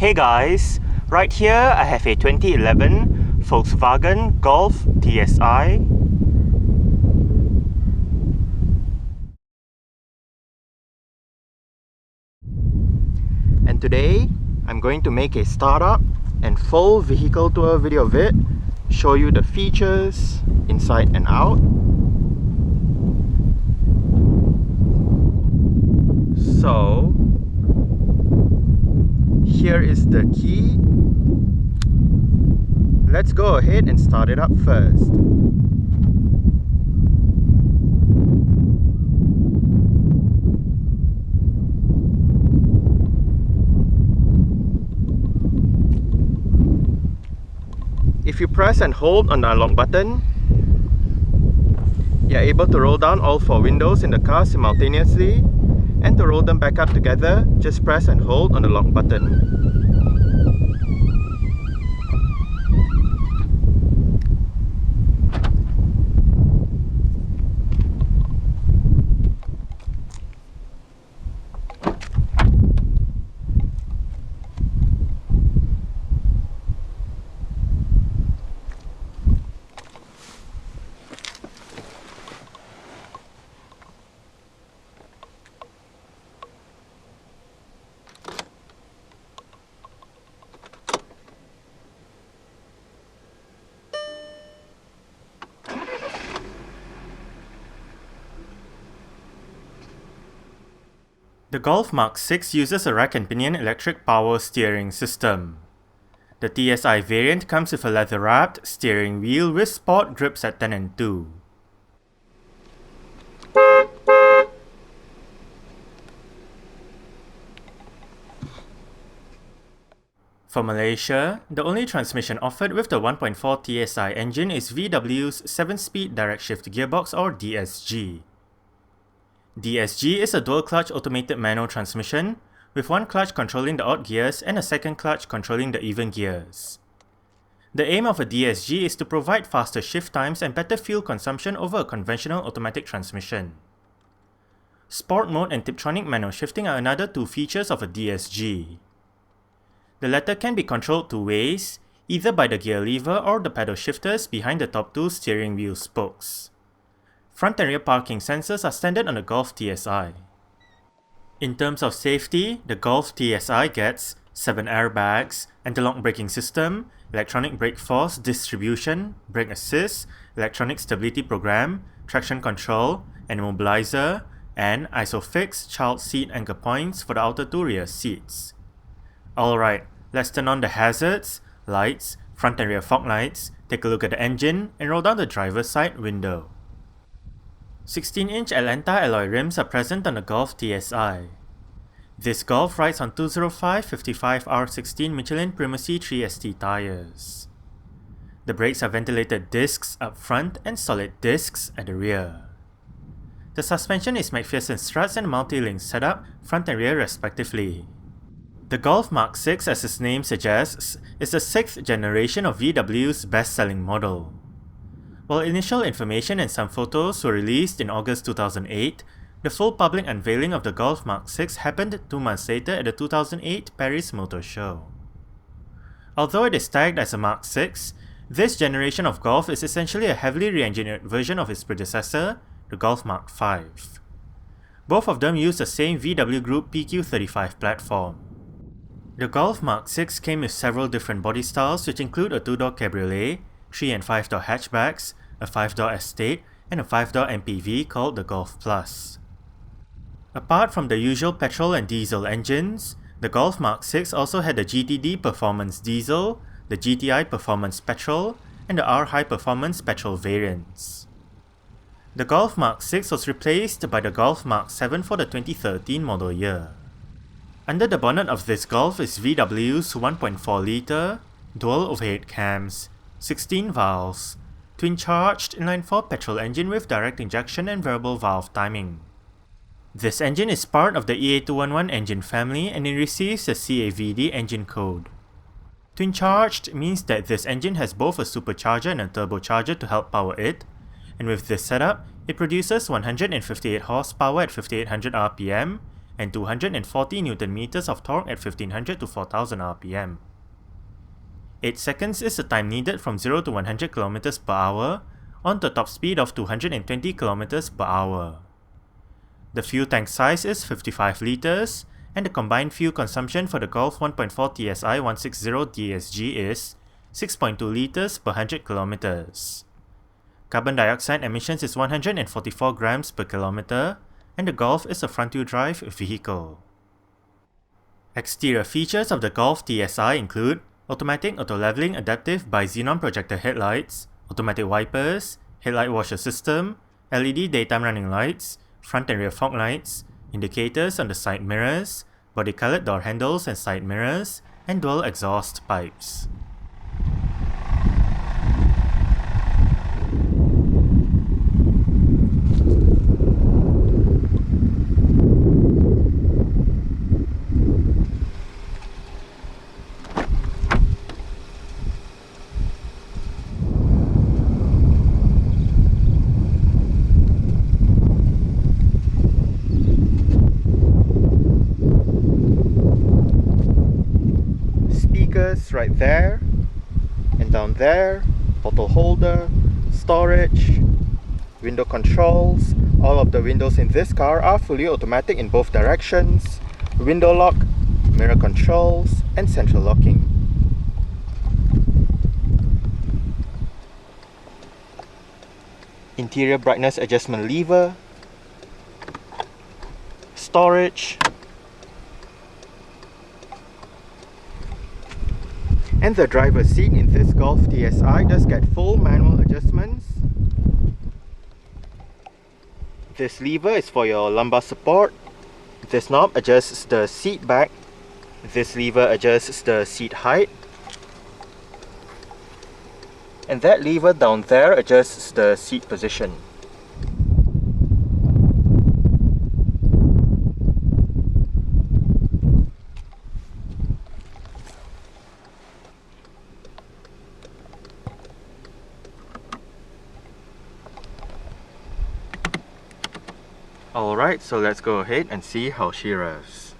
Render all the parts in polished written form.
Hey guys, right here I have a 2011 Volkswagen Golf TSI. And today I'm going to make a startup and full vehicle tour video of it, show you the features inside and out. So here is the key. Let's go ahead and start it up first. If you press and hold on the unlock button, you're able to roll down all 4 windows in the car simultaneously, and to roll them back up together, just press and hold on the lock button. The Golf Mark 6 uses a rack and pinion electric power steering system. The TSI variant comes with a leather-wrapped steering wheel with sport grips at 10 and 2. For Malaysia, the only transmission offered with the 1.4 TSI engine is VW's 7-speed direct shift gearbox or DSG. DSG is a dual-clutch automated manual transmission, with one clutch controlling the odd gears and a second clutch controlling the even gears. The aim of a DSG is to provide faster shift times and better fuel consumption over a conventional automatic transmission. Sport mode and Tiptronic manual shifting are another 2 features of a DSG. The latter can be controlled 2 ways, either by the gear lever or the pedal shifters behind the top 2 steering wheel spokes. Front and rear parking sensors are standard on the Golf TSI. In terms of safety, the Golf TSI gets 7 airbags, anti-lock braking system, electronic brake force distribution, brake assist, electronic stability program, traction control, an immobilizer, and ISOFIX child seat anchor points for the outer 2 rear seats. Alright, let's turn on the hazards, lights, front and rear fog lights, take a look at the engine, and roll down the driver's side window. 16-inch Atlanta alloy rims are present on the Golf TSI. This Golf rides on 205/55R16 Michelin Primacy 3ST tires. The brakes are ventilated discs up front and solid discs at the rear. The suspension is McPherson struts and multi-link setup, front and rear respectively. The Golf Mark 6, as its name suggests, is the 6th generation of VW's best-selling model. While initial information and some photos were released in August 2008, the full public unveiling of the Golf Mark 6 happened 2 months later at the 2008 Paris Motor Show. Although it is tagged as a Mark 6, this generation of Golf is essentially a heavily re-engineered version of its predecessor, the Golf Mark 5. Both of them use the same VW Group PQ35 platform. The Golf Mark 6 came with several different body styles, which include a 2-door cabriolet, 3 and 5-door hatchbacks, a 5-door estate, and a 5-door MPV called the Golf Plus. Apart from the usual petrol and diesel engines, the Golf Mark 6 also had the GTD Performance Diesel, the GTI Performance Petrol, and the R High Performance Petrol variants. The Golf Mark 6 was replaced by the Golf Mark 7 for the 2013 model year. Under the bonnet of this Golf is VW's 1.4 litre, dual overhead cams, 16 valves, twin-charged inline-4 petrol engine with direct injection and variable valve timing. This engine is part of the EA211 engine family and it receives the CAVD engine code. Twin-charged means that this engine has both a supercharger and a turbocharger to help power it, and with this setup, it produces 158 horsepower at 5800 RPM and 240 Nm of torque at 1500 to 4000 rpm. 8 seconds is the time needed from 0 to 100 km per hour on the top speed of 220 km per hour. The fuel tank size is 55 litres, and the combined fuel consumption for the Golf 1.4 TSI 160 DSG is 6.2 litres per 100 km. Carbon dioxide emissions is 144 grams per kilometer, and the Golf is a front-wheel drive vehicle. Exterior features of the Golf TSI include automatic auto-leveling adaptive bi-xenon projector headlights, automatic wipers, headlight washer system, LED daytime running lights, front and rear fog lights, indicators on the side mirrors, body-colored door handles and side mirrors, and dual exhaust pipes. Right there and down there, bottle holder, storage, window controls. All of the windows in this car are fully automatic in both directions, window lock, mirror controls, and central locking. Interior brightness adjustment lever, storage, and the driver's seat in this Golf TSI does get full manual adjustments. This lever is for your lumbar support. This knob adjusts the seat back. This lever adjusts the seat height. And that lever down there adjusts the seat position. Alright, so let's go ahead and see how she revs.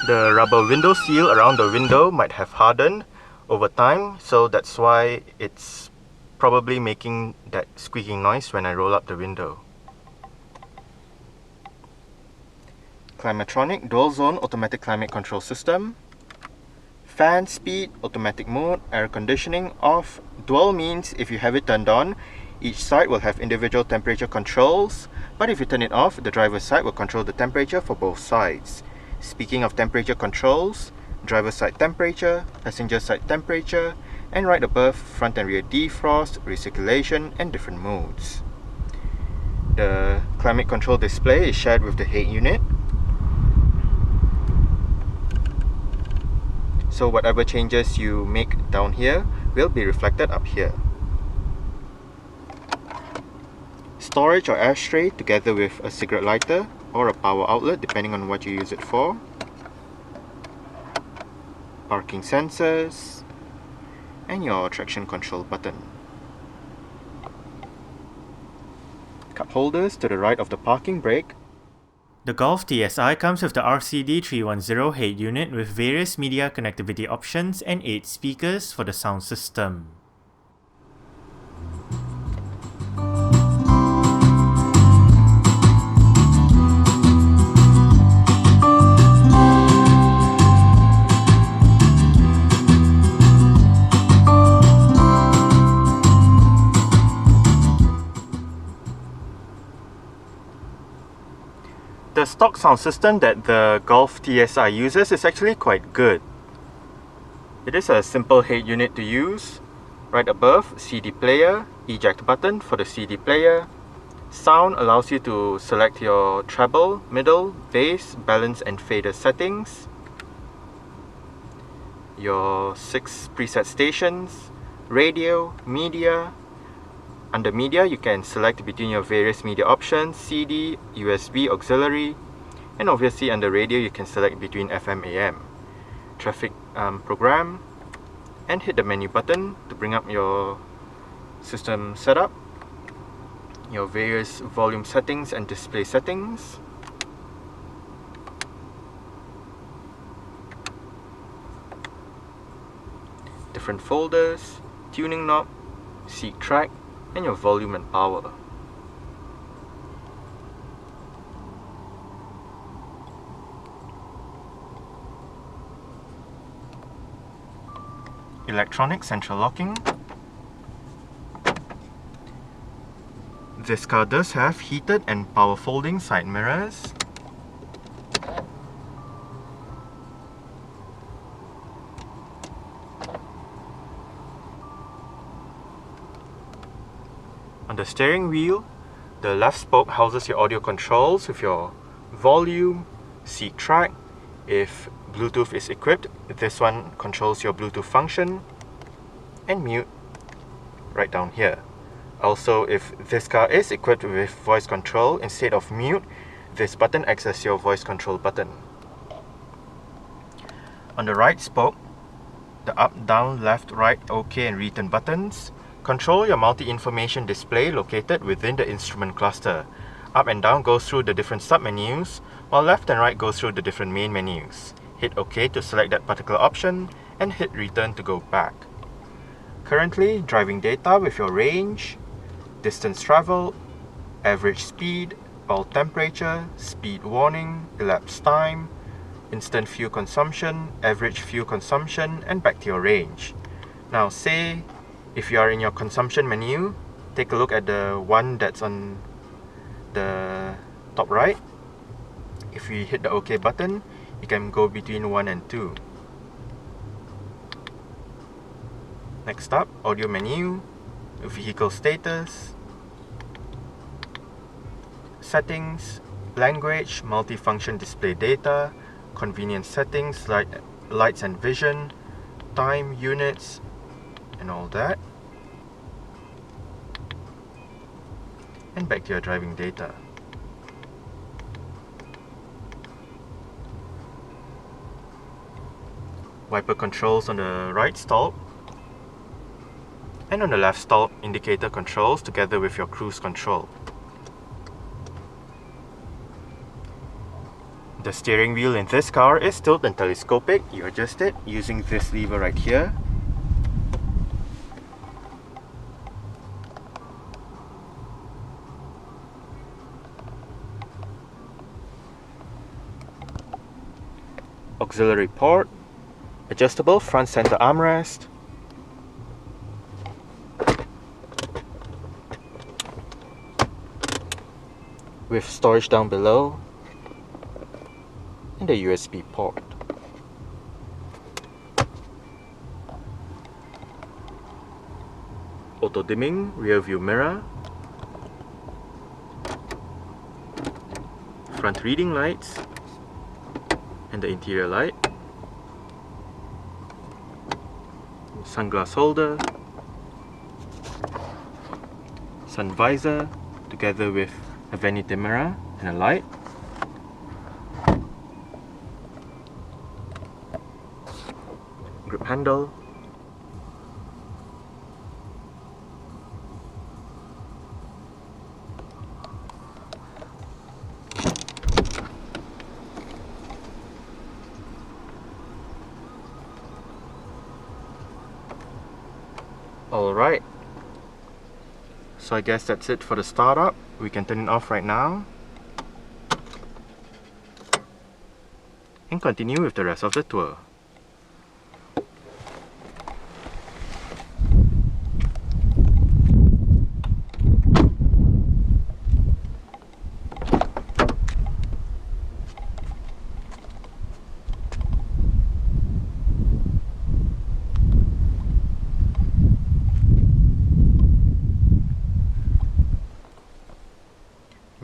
The rubber window seal around the window might have hardened over time, so that's why it's probably making that squeaking noise when I roll up the window. Climatronic dual zone automatic climate control system. Fan speed, automatic mode, air conditioning off. Dual means if you have it turned on, each side will have individual temperature controls, but if you turn it off, the driver's side will control the temperature for both sides. Speaking of temperature controls, driver side temperature, passenger side temperature, and right above, front and rear defrost, recirculation, and different modes. The climate control display is shared with the head unit. So whatever changes you make down here will be reflected up here. Storage or ashtray together with a cigarette lighter or a power outlet depending on what you use it for. Parking sensors and your traction control button. Cup holders to the right of the parking brake. The Golf TSI comes with the RCD310 head unit with various media connectivity options and 8 speakers for the sound system. The stock sound system that the Golf TSI uses is actually quite good. It is a simple head unit to use. Right above, CD player, eject button for the CD player. Sound allows you to select your treble, middle, bass, balance and fader settings. Your 6 preset stations, radio, media. Under media, you can select between your various media options, CD, USB, auxiliary, and obviously under radio, you can select between FM, AM. Traffic program, and hit the menu button to bring up your system setup, your various volume settings and display settings. Different folders, tuning knob, seat track, and your volume and power. Electronic central locking. This car does have heated and power folding side mirrors. On the steering wheel, the left spoke houses your audio controls with your volume, seat track. If Bluetooth is equipped, this one controls your Bluetooth function, and mute right down here. Also, if this car is equipped with voice control, instead of mute, this button acts as your voice control button. On the right spoke, the up, down, left, right, OK and return buttons control your multi-information display located within the instrument cluster. Up and down goes through the different sub-menus, while left and right goes through the different main menus. Hit OK to select that particular option, and hit return to go back. Currently, driving data with your range, distance travel, average speed, oil temperature, speed warning, elapsed time, instant fuel consumption, average fuel consumption, and back to your range. Now say, if you are in your consumption menu, take a look at the one that's on the top right. If we hit the OK button, you can go between 1 and 2. Next up, audio menu, vehicle status, settings, language, multifunction display data, convenience settings, lights and vision, time, units, and all that. And back to your driving data. Wiper controls on the right stall, and on the left stall, indicator controls together with your cruise control. The steering wheel in this car is tilt and telescopic. You adjust it using this lever right here. Auxiliary port, adjustable front center armrest, with storage down below, and the USB port. auto dimming rear view mirror, front reading lights, and the interior light, sunglass holder, sun visor together with a vanity mirror and a light, grip handle, Alright, so I guess that's it for the startup. We can turn it off right now and continue with the rest of the tour.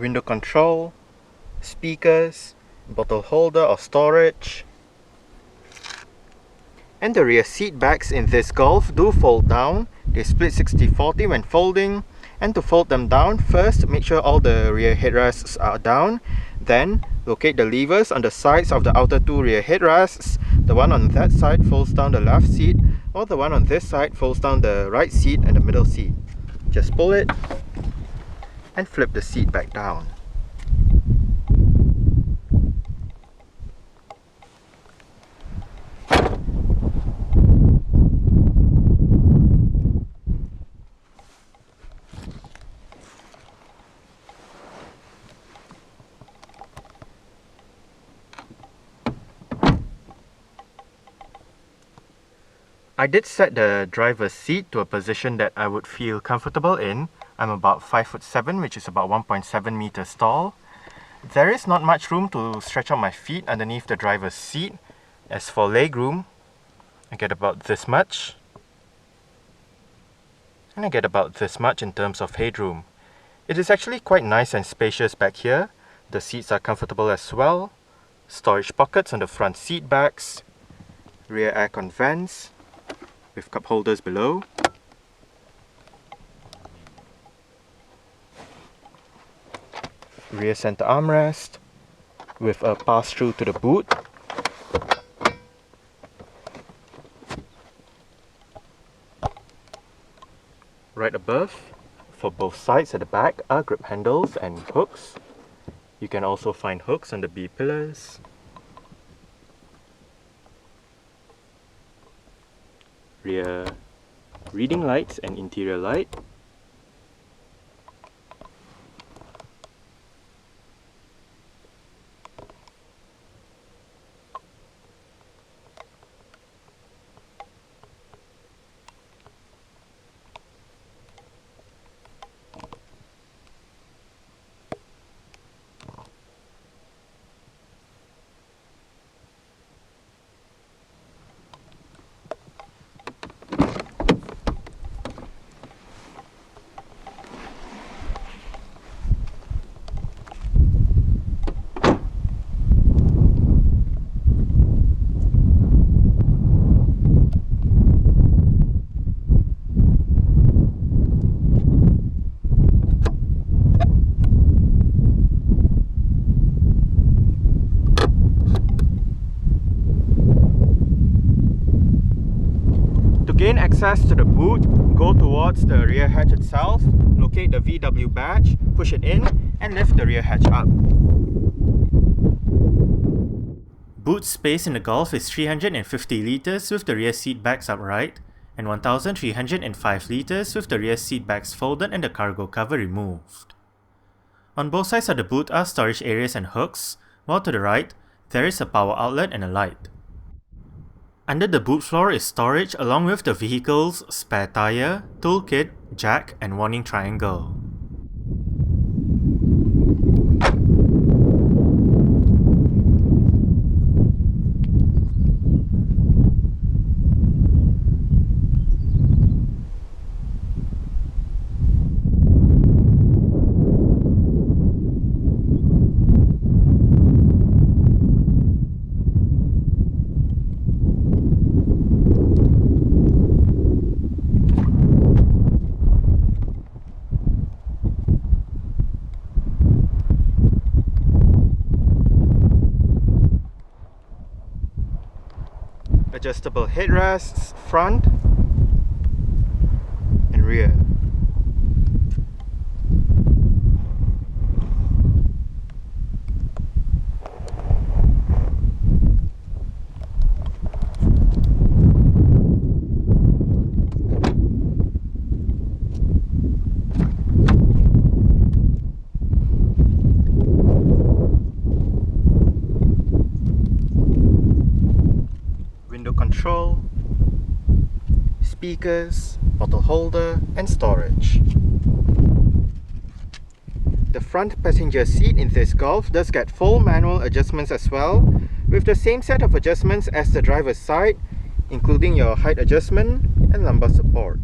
Window control, speakers, bottle holder or storage. And the rear seat backs in this Golf do fold down. They split 60-40 when folding. And to fold them down, first make sure all the rear headrests are down. Then locate the levers on the sides of the outer two rear headrests. The one on that side folds down the left seat, while the one on this side folds down the right seat and the middle seat. Just pull it and flip the seat back down. I did set the driver's seat to a position that I would feel comfortable in. I'm about 5'7", which is about 1.7 meters tall. There is not much room to stretch out my feet underneath the driver's seat. As for legroom, I get about this much. And I get about this much in terms of headroom. It is actually quite nice and spacious back here. The seats are comfortable as well. Storage pockets on the front seat backs. Rear aircon vents with cup holders below. Rear center armrest with a pass-through to the boot. Right above, for both sides at the back, are grip handles and hooks. You can also find hooks on the B pillars. Rear reading lights and interior light. gain access to the boot, go towards the rear hatch itself, locate the VW badge, push it in, and lift the rear hatch up. Boot space in the Golf is 350 litres with the rear seat backs upright, and 1,305 litres with the rear seat backs folded and the cargo cover removed. On both sides of the boot are storage areas and hooks, while to the right, there is a power outlet and a light. Under the boot floor is storage along with the vehicle's spare tyre, toolkit, jack and warning triangle. Adjustable headrests, front and rear. Window control, speakers, bottle holder and storage. The front passenger seat in this Golf does get full manual adjustments as well, with the same set of adjustments as the driver's side, including your height adjustment and lumbar support.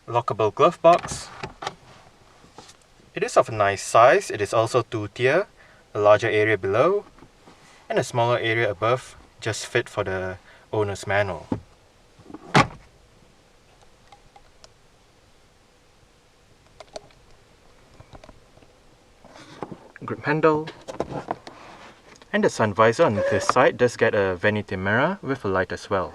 Lockable glove box. It is of a nice size. It is also two-tier, a larger area below and a smaller area above, just fit for the owner's manual. Grip handle. And the sun visor on this side does get a vanity mirror with a light as well.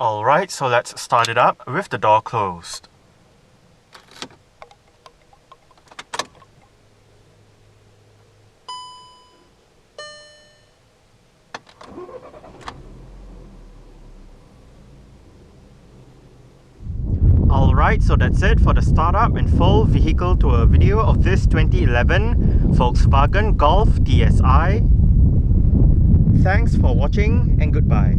Alright, so let's start it up with the door closed. Alright, so that's it for the startup and full vehicle tour video of this 2011 Volkswagen Golf TSI. Thanks for watching and goodbye.